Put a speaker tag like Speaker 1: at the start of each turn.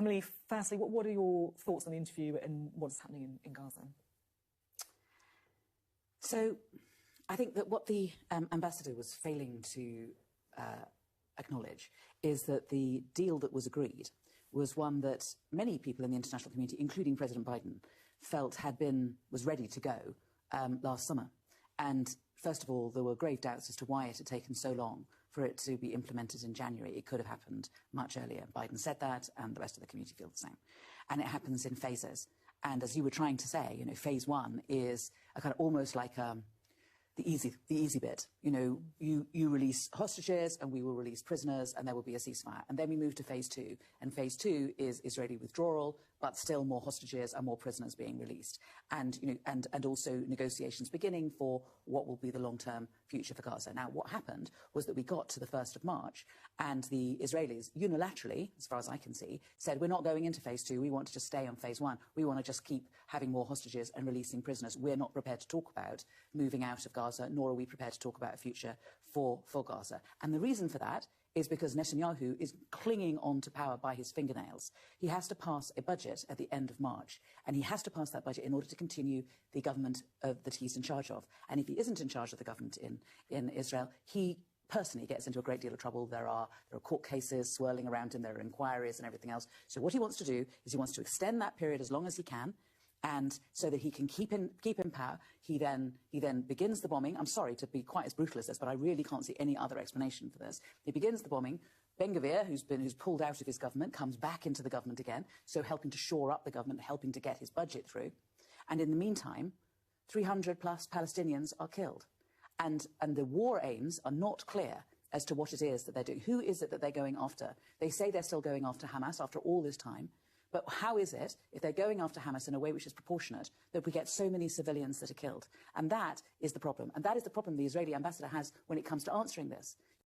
Speaker 1: Emily, firstly, what are your thoughts on the interview and what's happening in Gaza?
Speaker 2: So I think that what the ambassador was failing to acknowledge is that the deal that was agreed was one that many people in the international community, including President Biden, felt was ready to go last summer. And first of all, there were grave doubts as to why it had taken so long for it to be implemented in January. It could have happened much earlier. Biden said that, and the rest of the community feels the same. And it happens in phases. And as you were trying to say, you know, phase one is a kind of almost like the easy bit. You know, you release hostages and we will release prisoners and there will be a ceasefire. And then we move to phase two. And phase two is Israeli withdrawal, but still more hostages and more prisoners being released. And, you know, and also negotiations beginning for what will be the long-term future for Gaza. Now, what happened was that we got to the 1st of March and the Israelis unilaterally, as far as I can see, said, we're not going into phase two. We want to just stay on phase one. We want to just keep having more hostages and releasing prisoners. We're not prepared to talk about moving out of Gaza, nor are we prepared to talk about a future for Gaza. And the reason for that is because Netanyahu is clinging on to power by his fingernails. He has to pass a budget at the end of March, and he has to pass that budget in order to continue the government that he's in charge of. And if he isn't in charge of the government in Israel, he personally gets into a great deal of trouble. There are court cases swirling around him, there are inquiries and everything else. So what he wants to do is he wants to extend that period as long as he can, and so that he can keep in power. He then begins the bombing. I'm sorry to be quite as brutal as this, but I really can't see any other explanation for this. He begins the bombing. Ben-Gvir, who's pulled out of his government, comes back into the government again, so helping to shore up the government, helping to get his budget through. And in the meantime, 300 plus Palestinians are killed. And the war aims are not clear as to what it is that they're doing. Who is it that they're going after? They say they're still going after Hamas after all this time. But how is it, if they're going after Hamas in a way which is proportionate, that we get so many civilians that are killed? And that is the problem. And that is the problem the Israeli ambassador has when it comes to answering this.